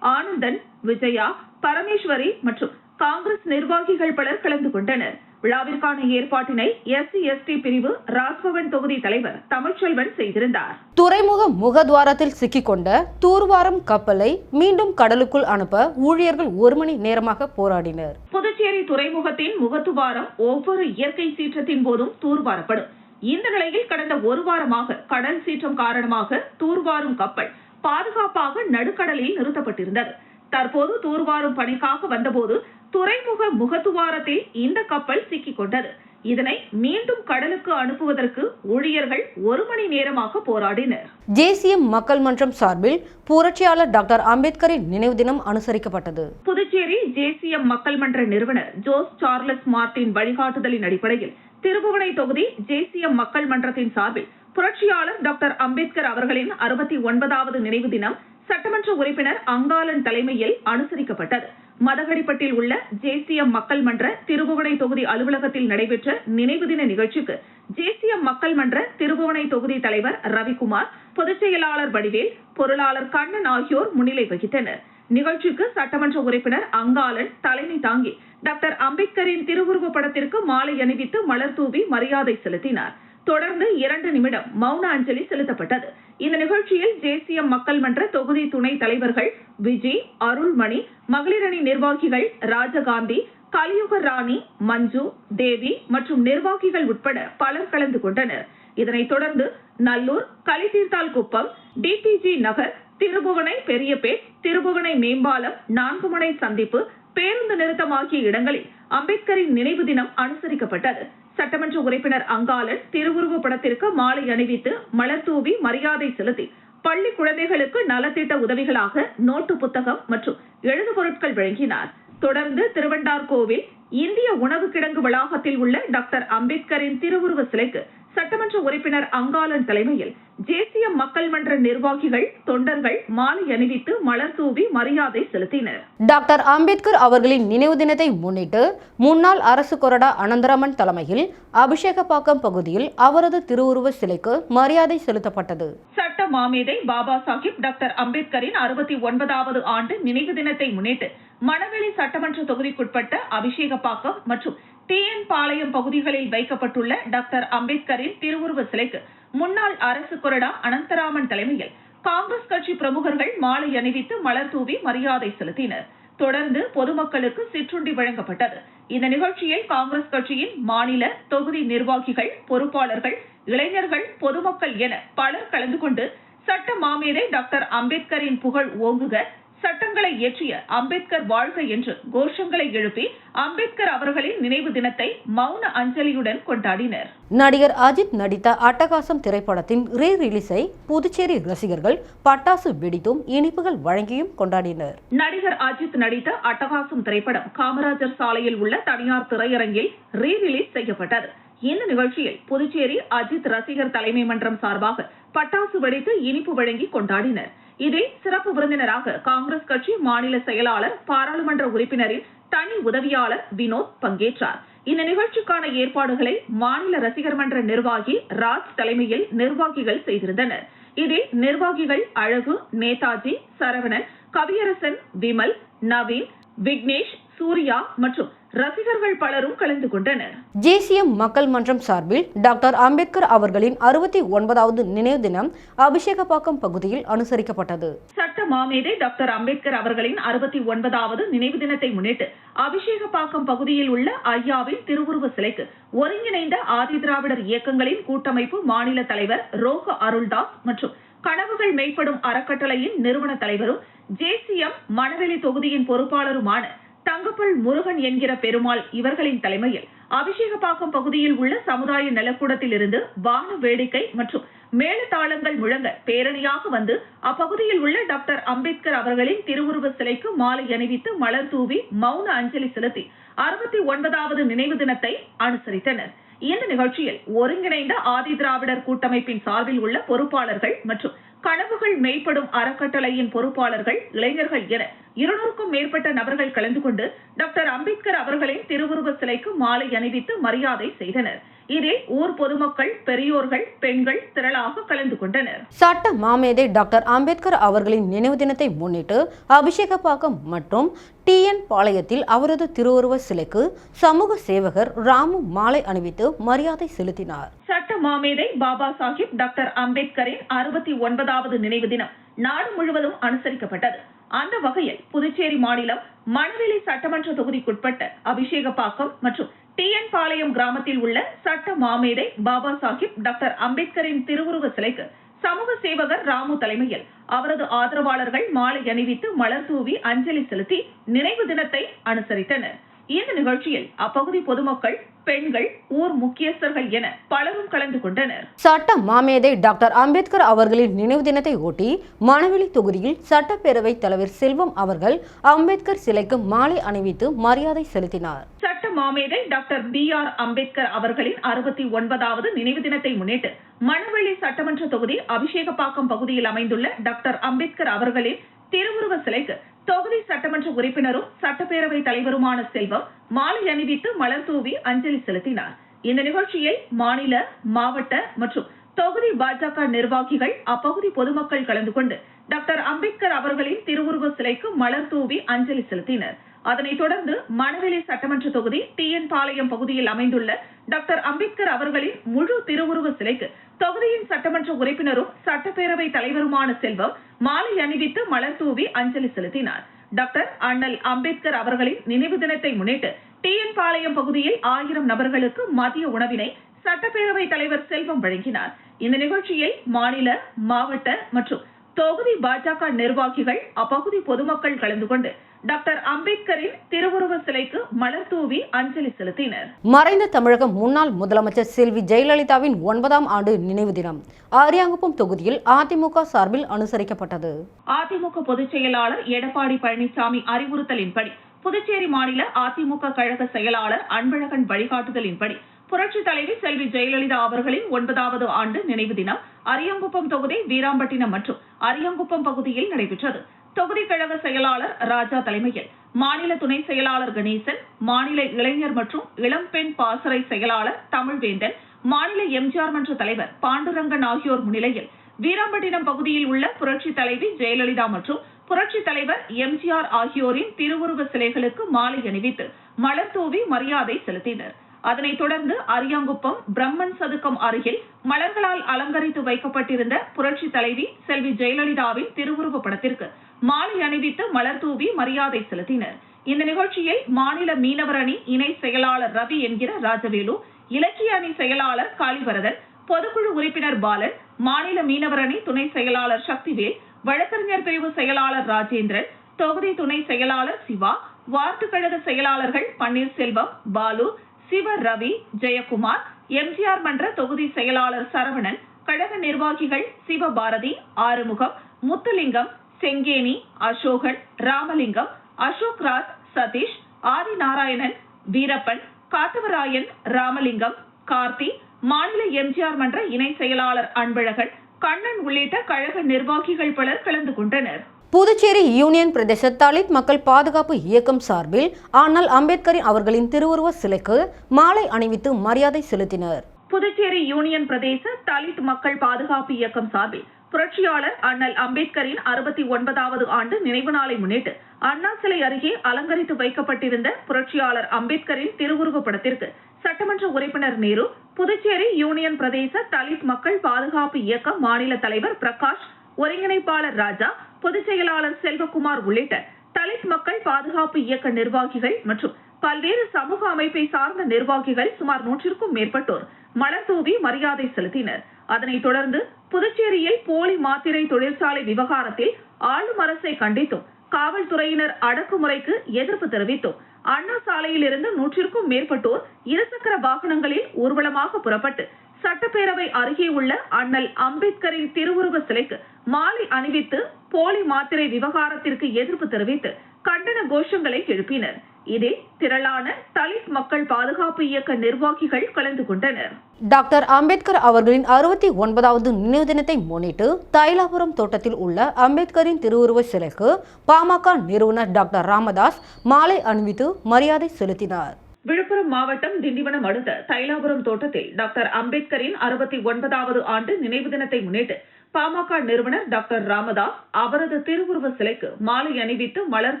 ஆனந்தன், விஜயா, பரமேஸ்வரி மற்றும் காங்கிரஸ் நிர்வாகிகள் பலர் கலந்து கொண்டனர். விழாவிற்கான ஏற்பாட்டினை SC/ST பிரிவு ராஜ்பவன் தொகுதி தலைவர் தமிழ்ச்செல்வன் செய்திருந்தார். துறைமுக முகத்வாரத்தில் சிக்கிக்கொண்ட தூர்வாரம் கப்பலை மீண்டும் கடலுக்குள் அனுப்ப ஊழியர்கள் 1 மணி நேரமாக போராடினர். புதுச்சேரி துறைமுகத்தின் முகத்துவாரம் ஒவ்வொரு இயற்கை சீற்றத்தின் போதும் தூர்வாரப்படும். இந்த நிலையில் கடந்த 1 வாரமாக கடல் சீற்றம் காரணமாக தூர்வாரும் கப்பல் பாதுகாப்பாக நடுக்கடலில் நிறுத்தப்பட்டிருந்தது. தற்போது தூர்வாரும் பணிக்காக வந்தபோது துறைமுக முகத்துவாரத்தில் இந்த கப்பல் சிக்கிக் கொண்டது. இதனை மீண்டும் கடலுக்கு அனுப்புவதற்கு ஊழியர்கள் 1 மணி நேரமாக போராடினர். JCM மக்கள் மன்றம் சார்பில் புரட்சியாளர் டாக்டர் அம்பேத்கரின் நினைவு தினம் அனுசரிக்கப்பட்டது. புதுச்சேரி JCM மக்கள் மன்ற நிறுவனர் ஜோஸ் சார்லஸ் மார்டின் வழிகாட்டுதலின் அடிப்படையில் திருபுவனை தொகுதி JCM மக்கள் மன்றத்தின் சார்பில் புரட்சியாளர் டாக்டர் அம்பேத்கர் அவர்களின் 69வது நினைவு தினம் சட்டமன்ற உறுப்பினர் அங்காளன் தலைமையில் அனுசரிக்கப்பட்டது. மதகடிப்பட்டில் உள்ள JCM மக்கள் மன்ற திருபுவனை தொகுதி அலுவலகத்தில் நடைபெற்ற நினைவு தின நிகழ்ச்சிக்கு JCM மக்கள் மன்ற திருபுவனை தொகுதி தலைவர் ரவிக்குமார், பொதுச் செயலாளர் வடிவேல், பொருளாளர் கண்ணன் ஆகியோர் முன்னிலை வகித்தனர். நிகழ்ச்சிக்கு சட்டமன்ற உறுப்பினர் அங்காளன் தலைமை தாங்கி டாக்டர் அம்பேத்கரின் திருவுருவ படத்திற்கு மாலை அணிவித்து மலர் தூவி மரியாதை செலுத்தினார். தொடர்ந்து 2 நிமிடம் மௌன அஞ்சலி செலுத்தப்பட்டது. இந்த நிகழ்ச்சியில் JCM மக்கள் மன்ற தொகுதி துணை தலைவர்கள் விஜய், அருள்மணி, மகளிரணி நிர்வாகிகள் ராஜகாந்தி, கலியுக ராணி, மஞ்சு, தேவி மற்றும் நிர்வாகிகள் உட்பட பலர் கலந்து கொண்டனர். இதனைத் தொடர்ந்து நல்லூர், கலித்தீர்த்தால் குப்பம், DPG நகர், திருபுவனை பெரியபேட், திருபுவனை மேம்பாலம், 4 முனை சந்திப்பு, பேருந்து நிறுத்தம் ஆகிய இடங்களில் அம்பேத்கரின் நினைவு தினம் அனுசரிக்கப்பட்டது. சட்டமன்ற உறுப்பினர் அங்காளன் திருவுருவ படத்திற்கு மாலை அணிவித்து மலர் தூவி மரியாதை செலுத்தி பள்ளி குழந்தைகளுக்கு நலத்திட்ட உதவிகளாக நோட்டு புத்தகம் மற்றும் எழுது பொருட்கள் வழங்கினார். தொடர்ந்து திருவண்டார்கோவில் இந்திய உணவு கிடங்கு வளாகத்தில் உள்ள டாக்டர் அம்பேத்கரின் திருவுருவ சிலைக்கு சட்டமன்ற உறுப்பினர் அங்காளன் தலைமையில் JCM மக்கள் மன்ற நிர்வாகிகள், தொண்டர்கள் மாலை அணிவித்து மலர் தூவி மரியாதை செலுத்தினர். டாக்டர் அம்பேத்கர் அவர்களின் நினைவு தினத்தை முன்னிட்டு முன்னாள் அரசு கொறடா அனந்தராமன் தலைமையில் அபிஷேகப்பாக்கம் பகுதியில் அவரது திருவுருவ சிலைக்கு மரியாதை செலுத்தப்பட்டது. சட்ட மாமேதை பாபா சாஹிப் டாக்டர் அம்பேத்கரின் 69வது ஆண்டு நினைவு தினத்தை முன்னிட்டு மணவெளி சட்டமன்ற தொகுதிக்குட்பட்ட அபிஷேகப்பாக்கம் மற்றும் TN பாளையம் பகுதிகளில் வைக்கப்பட்டுள்ள டாக்டர் அம்பேத்கரின் திருவுருவ சிலைக்கு முன்னாள் அரசு கொறடா அனந்தராமன் தலைமையில் காங்கிரஸ் கட்சி பிரமுகர்கள் மாலை அணிவித்து மலர் தூவி மரியாதை செலுத்தினர். தொடர்ந்து பொதுமக்களுக்கு சிற்றுண்டி வழங்கப்பட்டது. இந்த நிகழ்ச்சியில் காங்கிரஸ் கட்சியின் மாநில, தொகுதி நிர்வாகிகள், பொறுப்பாளர்கள், இளைஞர்கள், பொதுமக்கள் என பலர் கலந்து கொண்டு சட்ட மாமேதை டாக்டர் அம்பேத்கரின் புகழ் ஓங்குக, சட்டங்களை இயற்றிய அம்பேத்கர் வாழ்க என்று கோஷங்களை எழுப்பி அம்பேத்கர் அவர்களின் நினைவு தினத்தை மௌன அஞ்சலியுடன் கொண்டாடினர். நடிகர் அஜித் நடித்த அட்டகாசம் திரைப்படத்தின் ரீ-ரிலீஸை புதுச்சேரி ரசிகர்கள் பட்டாசு வெடித்தும் இனிப்புகள் வழங்கியும் கொண்டாடினர். நடிகர் அஜித் நடித்த அட்டகாசம் திரைப்படம் காமராஜர் சாலையில் உள்ள தனியார் திரையரங்கில் ரீ-ரிலீஸ் செய்யப்பட்டது. இந்த நிகழ்ச்சியில் புதுச்சேரி அஜித் ரசிகர் தலைமை மன்றம் சார்பாக பட்டாசு வெடித்து இனிப்பு வழங்கி கொண்டாடினர். இதில் சிறப்பு விருந்தினராக காங்கிரஸ் கட்சி மாநில செயலாளர், பாராளுமன்ற உறுப்பினரின் தனி உதவியாளர் வினோத் பங்கேற்றார். இந்த நிகழ்ச்சிக்கான ஏற்பாடுகளை மாநில ரசிகர் மன்ற நிர்வாகி ராஜ் தலைமையில் நிர்வாகிகள் செய்திருந்தனர். இதில் நிர்வாகிகள் அழகு, நேதாஜி, சரவணன், கவியரசன், விமல், நவீன், விக்னேஷ், சூர்யா மற்றும் ரசிகர்கள் பலரும் கலந்து கொண்டனர். JCM மக்கள் மன்றம் சார்பில் டாக்டர் அம்பேத்கர் அவர்களின் 69வது நினைவு தினம் அபிஷேகப்பாக்கம் பகுதியில் அனுசரிக்கப்பட்டது. சட்ட மாமேதை டாக்டர் அம்பேத்கர் அவர்களின் 69வது நினைவு தினத்தை முன்னிட்டு அபிஷேகப்பாக்கம் பகுதியில் உள்ள ஐயாவின் திருவுருவ சிலைக்கு ஒருங்கிணைந்த ஆதிதிராவிடர் இயக்கங்களின் கூட்டமைப்பு மாநில தலைவர் ரோக அருள்தாஸ் மற்றும் கனவுகள் மெய்ப்படும் அறக்கட்டளையின் நிறுவன தலைவரும் ஜேசிஎம் மணவெளி தொகுதியின் பொறுப்பாளருமான தங்கப்பல் முருகன் என்கிற பெருமாள் இவர்களின் தலைமையில் அபிஷேகப்பாக்கம் பகுதியில் உள்ள சமுதாய நலக்கூடத்தில் இருந்து வான வேடிக்கை மற்றும் மேளதாளங்கள் முழங்க பேரணியாக வந்து அப்பகுதியில் உள்ள டாக்டர் அம்பேத்கர் அவர்களின் திருவுருவ சிலைக்கு மாலை அணிவித்து மலர் தூவி மௌன அஞ்சலி செலுத்தி 69வது நினைவு தினத்தை அனுசரித்தனர். இந்த நிகழ்ச்சியில் ஒருங்கிணைந்த ஆதிதிராவிடர் கூட்டமைப்பின் சார்பில் உள்ள பொறுப்பாளர்கள் மற்றும் கனவுகள் மெய்ப்படும் அறக்கட்டளையின் பொறுப்பாளர்கள், இளைஞர்கள் என 200க்கும் மேற்பட்ட நபர்கள் கலந்து கொண்டு டாக்டர் அம்பேத்கர் அவர்களின் திருவுருவ சிலைக்கு மாலை அணிவித்து மரியாதை செய்தனர். இதில் ஊர் பொதுமக்கள், பெரியோர்கள், பெண்கள் திரளாக கலந்து கொண்டனர். சட்ட மாமேதை டாக்டர் அம்பேத்கர் அவர்களின் நினைவு தினத்தை முன்னிட்டு அபிஷேகப்பாக்கம் மற்றும் TN பாளையத்தில் அவரது திருவுருவ சிலைக்கு சமூக சேவகர் ராமு மாலை அணிவித்து மரியாதை செலுத்தினார். சட்ட மாமேதை பாபா சாஹிப் டாக்டர் அம்பேத்கரின் 69வது நினைவு தினம் நாடு முழுவதும் அனுசரிக்கப்பட்டது. அந்த வகையில் புதுச்சேரி மாநிலம் மணவெளி சட்டமன்ற தொகுதிக்குட்பட்ட அபிஷேகப்பாக்கம் மற்றும் TN பாளையம் கிராமத்தில் உள்ள சட்ட மாமேதை பாபா சாஹிப் டாக்டர் அம்பேத்கரின் திருவுருவ சிலைக்கு சமூக சேவகர் ராமு தலைமையில் அவரது ஆதரவாளர்கள் மாலை அணிவித்து மலர் தூவி அஞ்சலி செலுத்தி நினைவு தினத்தை அனுசரித்தனர். இந்த நிகழ்ச்சியில் அப்பகுதி பொதுமக்கள், பெண்கள், ஊர் முக்கியஸ்தர்கள் என பலரும் கலந்து கொண்டனர். சட்ட மாமேதை டாக்டர் அம்பேத்கர் அவர்களின் நினைவு தினத்தை ஒட்டி மணவெளி தொகுதியில் சட்டப்பேரவை தலைவர் செல்வம் அவர்கள் அம்பேத்கர் சிலைக்கு மாலை அணிவித்து மரியாதை செலுத்தினார். சட்ட மாமேதை டாக்டர் BR அம்பேத்கர் அவர்களின் 69வது நினைவு தினத்தை முன்னிட்டு மணவெளி சட்டமன்ற தொகுதி அபிஷேகப்பாக்கம் பகுதியில் அமைந்துள்ள டாக்டர் அம்பேத்கர் அவர்களின் திருவுருவ சிலைக்கு தொகுதி சட்டமன்ற உறுப்பினரும் சட்டப்பேரவை தலைவருமான செல்வம் மாலை அணிவித்து மலர் தூவி அஞ்சலி செலுத்தினார். இந்த நிகழ்ச்சியில் மாநில, மாவட்ட மற்றும் தொகுதி பாஜக நிர்வாகிகள், அப்பகுதி பொதுமக்கள் கலந்து கொண்டு டாக்டர் அம்பேத்கர் அவர்களின் திருவுருவ சிலைக்கு மலர் தூவி அஞ்சலி செலுத்தினர். அதனைத் தொடர்ந்து மணவெளி சட்டமன்ற தொகுதி TN பாளையம் பகுதியில் அமைந்துள்ள டாக்டர் அம்பேத்கர் அவர்களின் முழு திருவுருவ சிலைக்கு தொகுதியின் சட்டமன்ற உறுப்பினரும் சட்டப்பேரவை தலைவருமான செல்வம் மாலை அணிவித்து மலர் தூவி அஞ்சலி செலுத்தினார். டாக்டர் அண்ணல் அம்பேத்கர் அவர்களின் நினைவு தினத்தை முன்னிட்டு TN பாளையம் பகுதியில் 1000 நபர்களுக்கு மதிய உணவினை சட்டப்பேரவை தலைவர் செல்வம் வழங்கினார். இந்த நிகழ்ச்சியில் மாநில, மாவட்ட மற்றும் தொகுதி பாஜக நிர்வாகிகள், அப்பகுதி பொதுமக்கள் கலந்து கொண்டு டாக்டர் அம்பேத்கரின் திருவுருவ சிலைக்கு மலர் தூவி அஞ்சலி செலுத்தினர். மறைந்த தமிழக முன்னாள் முதலமைச்சர் செல்வி ஜெயலலிதாவின் 9ஆம் ஆண்டு நினைவு தினம் அரியாங்குப்பம் தொகுதியில் அதிமுக சார்பில் அனுசரிக்கப்பட்டது. அதிமுக பொதுச் செயலாளர் எடப்பாடி பழனிசாமி அறிவுறுத்தலின்படி, புதுச்சேரி மாநில அதிமுக கழக செயலாளர் அன்பழகன் வழிகாட்டுதலின்படி புரட்சித் தலைவி செல்வி ஜெயலலிதா அவர்களின் 9வது ஆண்டு நினைவு தினம் அரியாங்குப்பம் தொகுதி, வீராம்பட்டினம் மற்றும் அரியாங்குப்பம் பகுதியில் நடைபெற்றது. தொகுதி கழக செயலாளர் ராஜா தலைமையில் மாநில துணை செயலாளர் கணேசன், மாநில இளைஞர் மற்றும் இளம்பெண் பாசறை செயலாளர் தமிழ்வேந்தன், மாநில எம்ஜிஆர் மன்ற தலைவர் பாண்டுரங்கன் ஆகியோர் முன்னிலையில் வீராம்பட்டினம் பகுதியில் உள்ள புரட்சித் தலைவி ஜெயலலிதா மற்றும் புரட்சித் தலைவர் எம்ஜிஆர் ஆகியோரின் திருவுருவ சிலைகளுக்கு மாலை அணிவித்து மலர் தூவி மரியாதை செலுத்தினர். அதனைத் தொடர்ந்து அரியாங்குப்பம் பிரம்மன் சதுக்கம் அருகில் மலர்களால் அலங்கரித்து வைக்கப்பட்டிருந்த புரட்சி தலைவி செல்வி ஜெயலலிதாவின் திருவுருவ படத்திற்கு மாலை அணிவித்து மலர் தூவி மரியாதை செலுத்தினர். இந்த நிகழ்ச்சியில் மாநில மீனவர் அணி இணை செயலாளர் ரவி என்கிற ராஜவேலு, இலக்கிய அணி செயலாளர் காளிவரதன், பொதுக்குழு உறுப்பினர் பாலன், மாநில மீனவர் அணி துணை செயலாளர் சக்திவேல், வழக்கறிஞர் பிரிவு செயலாளர் ராஜேந்திரன், தொகுதி துணை செயலாளர் சிவா, வார்டு கழக செயலாளர்கள் பன்னீர்செல்வம், பாலு, சிவ ரவி, ஜெயக்குமார், எம்ஜிஆர் மன்ற தொகுதி செயலாளர் சரவணன், கழக நிர்வாகிகள் சிவபாரதி, ஆறுமுகம், முத்துலிங்கம், செங்கேனி, அசோகன், ராமலிங்கம், அசோக் ராஜ், சதீஷ், ஆதிநாராயணன், வீரப்பன், காத்தவராயன், ராமலிங்கம், கார்த்தி, மாநில எம்ஜிஆர் மன்ற இணை செயலாளர் அன்பழகன், கண்ணன் உள்ளிட்ட கழக நிர்வாகிகள் பலர் கலந்து கொண்டனர். புதுச்சேரி யூனியன் பிரதேச தலித் மக்கள் பாதுகாப்பு இயக்கம் சார்பில் அண்ணல் அம்பேத்கரின் அவர்களின் திருவுருவ சிலைக்கு மாலை அணிவித்து மரியாதை செலுத்தினர். புதுச்சேரி யூனியன் பிரதேச தலித் மக்கள் பாதுகாப்பு இயக்கம் சார்பில் புரட்சியாளர் அண்ணல் அம்பேத்கரின் 69வது ஆண்டு நினைவு நாளை முன்னிட்டு அண்ணா சிலை அருகே அலங்கரித்து வைக்கப்பட்டிருந்த புரட்சியாளர் அம்பேத்கரின் திருவுருவ படத்திற்கு சட்டமன்ற உறுப்பினர் நேரு, புதுச்சேரி யூனியன் பிரதேச தலித் மக்கள் பாதுகாப்பு இயக்கம் மாநில தலைவர் பிரகாஷ், ஒருங்கிணைப்பாளர் ராஜா, பொதுச் செயலாளர் செல்வகுமார் உள்ளிட்ட தலித் மக்கள் பாதுகாப்பு இயக்க நிர்வாகிகள் மற்றும் பல்வேறு சமூக அமைப்பை சார்ந்த நிர்வாகிகள் சுமார் 100க்கும் மேற்பட்டோர் மலர் தூவி மரியாதை செலுத்தினர். அதனைத் தொடர்ந்து புதுச்சேரியில் போலி மாத்திரை தொழிற்சாலை விவகாரத்தில் ஆளும் அரசை கண்டித்தும் காவல்துறையினர் அடக்குமுறைக்கு எதிர்ப்பு தெரிவித்தும் அண்ணா சாலையில் இருந்து 100க்கும் மேற்பட்டோர் இருசக்கர வாகனங்களில் ஊர்வலமாக புறப்பட்டு சட்டப்பேரவை அருகே உள்ள அண்ணல் அம்பேத்கரின் திருவுருவ சிலைக்கு மாலை அணிவித்து போலி மாத்திரை விவகாரத்திற்கு எதிர்ப்பு தெரிவித்து கண்டன கோஷங்களை எழுப்பினர். இதில் திரளான தலித் மக்கள் பாதுகாப்பு இயக்க நிர்வாகிகள் கலந்து கொண்டனர். டாக்டர் அம்பேத்கர் அவர்களின் 69வது நினைவு தினத்தை முன்னிட்டு தைலாபுரம் தோட்டத்தில் உள்ள அம்பேத்கரின் திருவுருவ சிலைக்கு பாமக நிறுவனர் டாக்டர் ராமதாஸ் மாலை அணிவித்து மரியாதை செலுத்தினார். விழுப்புரம் மாவட்டம் திண்டிவனம் அடுத்த தைலாபுரம் தோட்டத்தில் டாக்டர் அம்பேத்கரின் 69வது ஆண்டு நினைவு தினத்தை முன்னிட்டு பாமக நிறுவனர் டாக்டர் ராமதாஸ் அவரது திருவுருவ சிலைக்கு மாலை அணிவித்து மலர்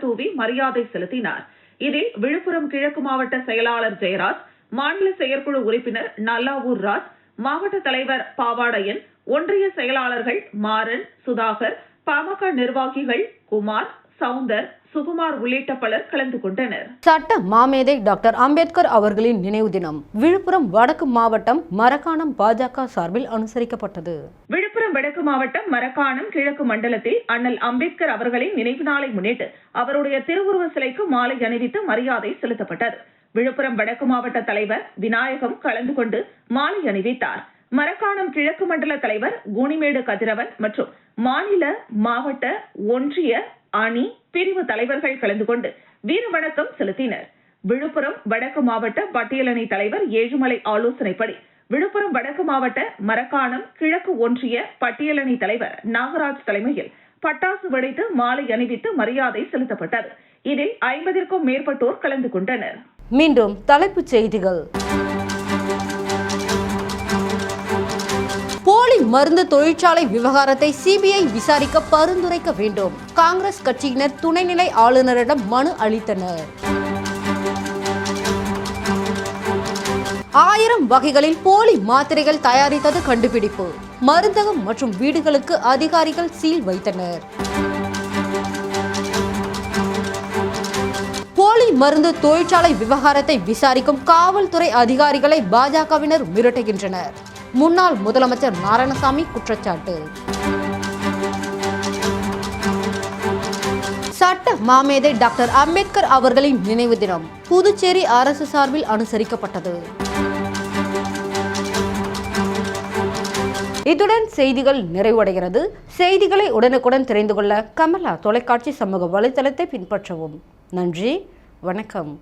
தூவி மரியாதை செலுத்தினார். இதில் விழுப்புரம் கிழக்கு மாவட்ட செயலாளர் ஜெயராஜ், மாநில செயற்குழு உறுப்பினர் நல்லாவூர் ராஜ், மாவட்ட தலைவர் பாவாடையன், ஒன்றிய செயலாளர்கள் மாறன், சுதாகர், பாமக நிர்வாகிகள் குமார், சவுந்தர், சுகுமார் உள்ளிட்ட பலர் கலந்து கொண்டனர். சட்ட மாமேதை டாக்டர் அம்பேத்கர் அவர்களின் நினைவு தினம் விழுப்புரம் வடக்கு மாவட்டம் மரக்காணம் பாஜக சார்பில் அனுசரிக்கப்பட்டது. விழுப்புரம் வடக்கு மாவட்டம் மரக்காணம் கிழக்கு மண்டலத்தில் அண்ணல் அம்பேத்கர் அவர்களின் நினைவு நாளை முன்னிட்டு அவருடைய திருவுருவ சிலைக்கு மாலை அணிவித்து மரியாதை செலுத்தப்பட்டது. விழுப்புரம் வடக்கு மாவட்ட தலைவர் விநாயகம் கலந்து கொண்டு மாலை அணிவித்தார். மரக்காணம் கிழக்கு மண்டல தலைவர் கூனிமேடு கதிரவன் மற்றும் மாநில, மாவட்ட, ஒன்றிய, அணி, பிரிவு தலைவர்கள் கலந்து கொண்டு வீர வணக்கம் செலுத்தினர். விழுப்புரம் வடக்கு மாவட்ட பட்டியலணி தலைவர் ஏழுமலை ஆலோசனைப்படி விழுப்புரம் வடக்கு மாவட்ட மரக்காணம் கிழக்கு ஒன்றிய பட்டியலணி தலைவர் நாகராஜ் தலைமையில் பட்டாசு வெடித்து மாலை அணிவித்து மரியாதை செலுத்தப்பட்டது. இதில் 50க்கும் மேற்பட்டோர் கலந்து கொண்டனர். மீண்டும் தலைப்புச் செய்திகள். போலி மருந்து தொழிற்சாலை விவகாரத்தை சிபிஐ விசாரிக்க பரிந்துரைக்க வேண்டும். காங்கிரஸ் கட்சியினர் துணைநிலை ஆளுநரிடம் மனு அளித்தனர். 1000 வகைகளில் போலி மாத்திரைகள் தயாரித்தது கண்டுபிடிப்பு. மருந்தகம் மற்றும் வீடுகளுக்கு அதிகாரிகள் சீல் வைத்தனர். போலி மருந்து தொழிற்சாலை விவகாரத்தை விசாரிக்கும் காவல்துறை அதிகாரிகளை பாஜகவினர் மிரட்டுகின்றனர். முன்னாள் முதலமைச்சர் நாராயணசாமி குற்றச்சாட்டு. சட்ட மாமேதை டாக்டர் அம்பேத்கர் அவர்களின் நினைவு தினம் புதுச்சேரி அரசு சார்பில் அனுசரிக்கப்பட்டது. இத்துடன் செய்திகள் நிறைவடைகிறது. செய்திகளை உடனுக்குடன் தெரிந்து கொள்ள கமலா தொலைக்காட்சி சமூக வலைதளத்தை பின்பற்றவும். நன்றி, வணக்கம்.